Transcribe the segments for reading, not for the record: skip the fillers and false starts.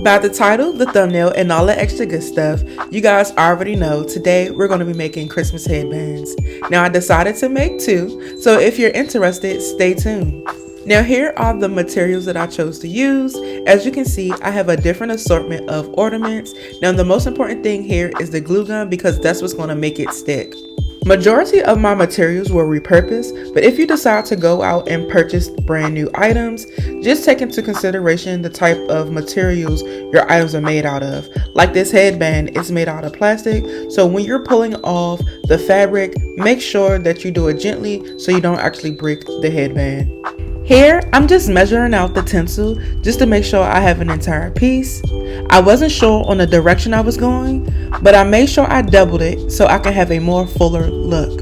By the title, the thumbnail, and all the extra good stuff, you guys already know today we're going to be making Christmas headbands. Now I decided to make two, so if you're interested, stay tuned. Now here are the materials that I chose to use. As you can see, I have a different assortment of ornaments. Now the most important thing here is the glue gun because that's what's going to make it stick. Majority of my materials were repurposed, but if you decide to go out and purchase brand new items, just take into consideration the type of materials your items are made out of. Like this headband, it's made out of plastic, so when you're pulling off the fabric, make sure that you do it gently so you don't actually break the headband. Here, I'm just measuring out the tinsel just to make sure I have an entire piece. I wasn't sure on the direction I was going, but I made sure I doubled it so I can have a more fuller look.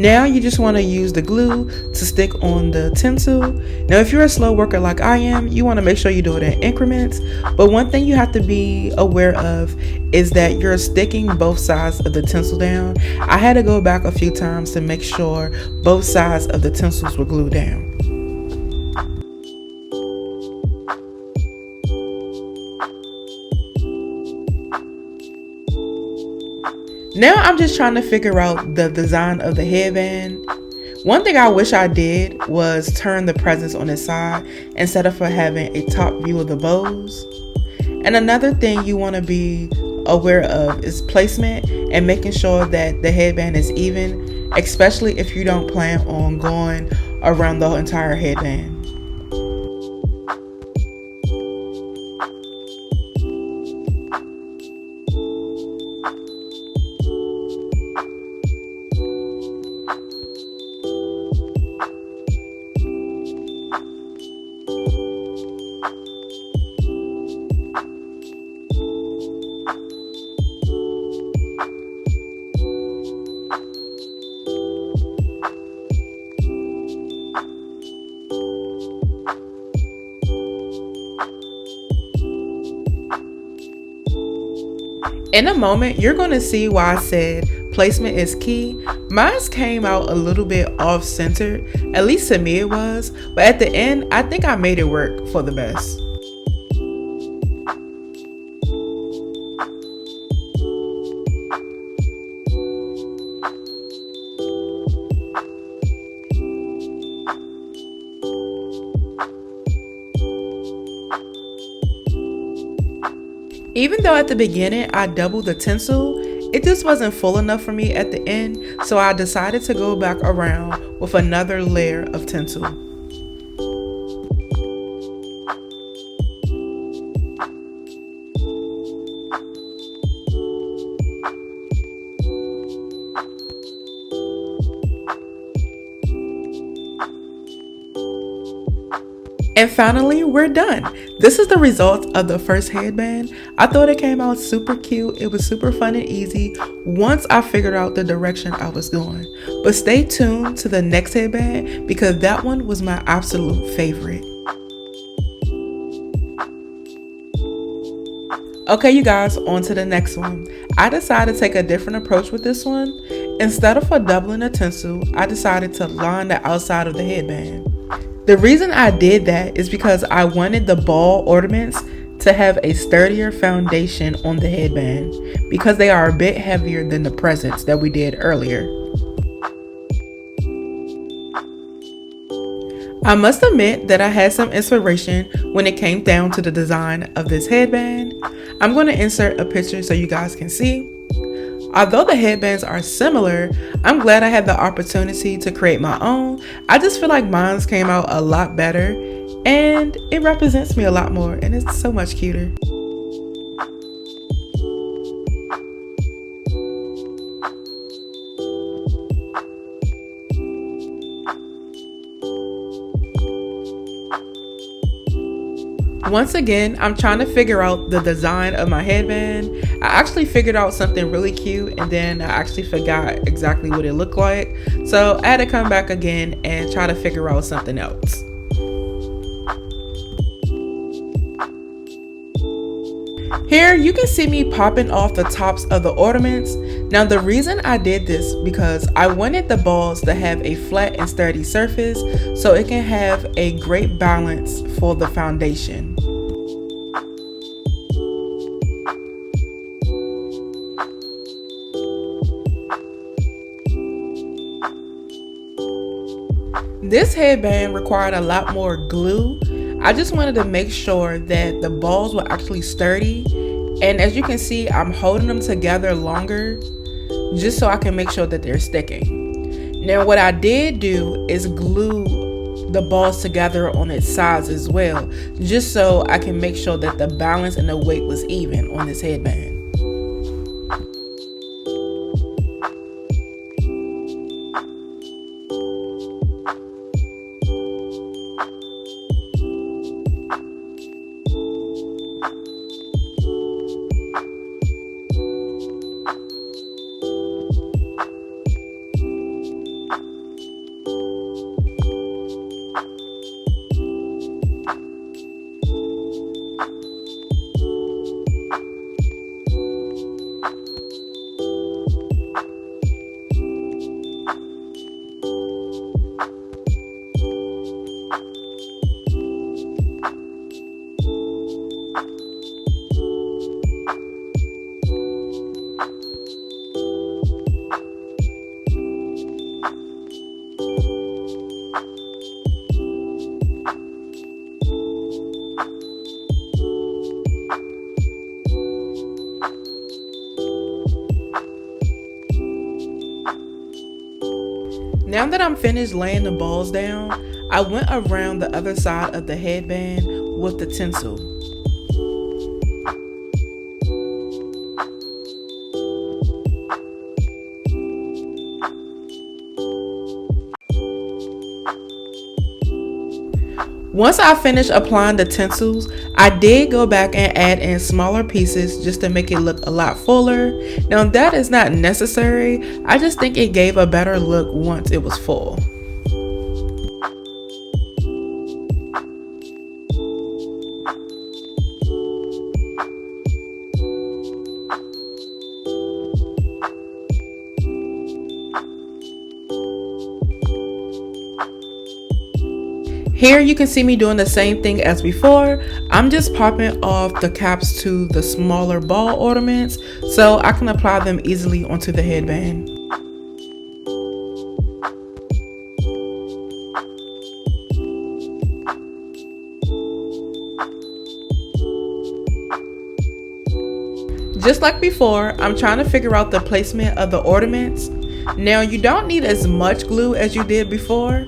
Now you just want to use the glue to stick on the tinsel. Now if you're a slow worker like I am, you want to make sure you do it in increments. But one thing you have to be aware of is that you're sticking both sides of the tinsel down. I had to go back a few times to make sure both sides of the tinsels were glued down. Now I'm just trying to figure out the design of the headband. One thing I wish I did was turn the presents on its side instead of having a top view of the bows. And another thing you want to be aware of is placement and making sure that the headband is even, especially if you don't plan on going around the entire headband. In a moment, you're going to see why I said placement is key. Mine came out a little bit off-centered, at least to me it was, but at the end, I think I made it work for the best. Even though at the beginning I doubled the tinsel, it just wasn't full enough for me at the end, so I decided to go back around with another layer of tinsel. And finally, we're done. This is the result of the first headband. I thought it came out super cute. It was super fun and easy once I figured out the direction I was going. But stay tuned to the next headband because that one was my absolute favorite. Okay, you guys, on to the next one. I decided to take a different approach with this one. Instead of doubling the tinsel, I decided to line the outside of the headband. The reason I did that is because I wanted the ball ornaments to have a sturdier foundation on the headband because they are a bit heavier than the presents that we did earlier. I must admit that I had some inspiration when it came down to the design of this headband. I'm going to insert a picture so you guys can see. Although the headbands are similar, I'm glad I had the opportunity to create my own. I just feel like mine came out a lot better and it represents me a lot more and it's so much cuter. Once again, I'm trying to figure out the design of my headband. I actually figured out something really cute and then I actually forgot exactly what it looked like. So I had to come back again and try to figure out something else. Here you can see me popping off the tops of the ornaments. Now the reason I did this because I wanted the balls to have a flat and sturdy surface so it can have a great balance for the foundation. This headband required a lot more glue. I just wanted to make sure that the balls were actually sturdy, and as you can see, I'm holding them together longer just so I can make sure that they're sticking. Now what I did do is glue the balls together on its sides as well, just so I can make sure that the balance and the weight was even on this headband. Now that I'm finished laying the balls down, I went around the other side of the headband with the tinsel. Once I finished applying the tinsels, I did go back and add in smaller pieces just to make it look a lot fuller. Now that is not necessary, I just think it gave a better look once it was full. Here you can see me doing the same thing as before. I'm just popping off the caps to the smaller ball ornaments so I can apply them easily onto the headband. Just like before, I'm trying to figure out the placement of the ornaments. Now you don't need as much glue as you did before.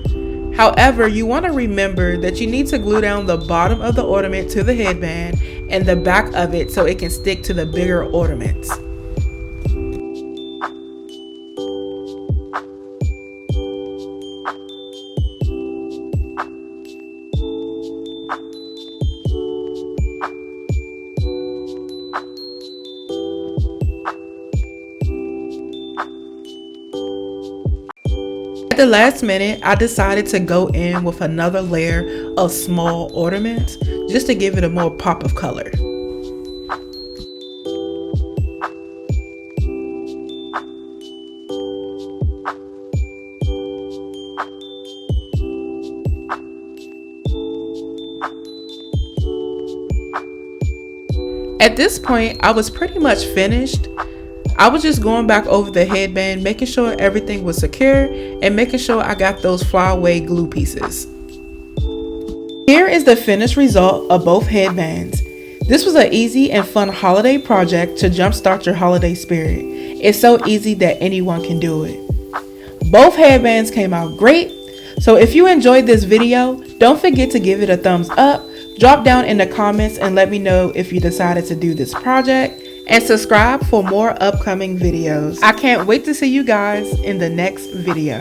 However, you want to remember that you need to glue down the bottom of the ornament to the headband and the back of it so it can stick to the bigger ornaments. At the last minute, I decided to go in with another layer of small ornaments just to give it a more pop of color. At this point, I was pretty much finished. I was just going back over the headband, making sure everything was secure and making sure I got those flyaway glue pieces. Here is the finished result of both headbands. This was an easy and fun holiday project to jumpstart your holiday spirit. It's so easy that anyone can do it. Both headbands came out great. So if you enjoyed this video, don't forget to give it a thumbs up, drop down in the comments and let me know if you decided to do this project, and subscribe for more upcoming videos. I can't wait to see you guys in the next video.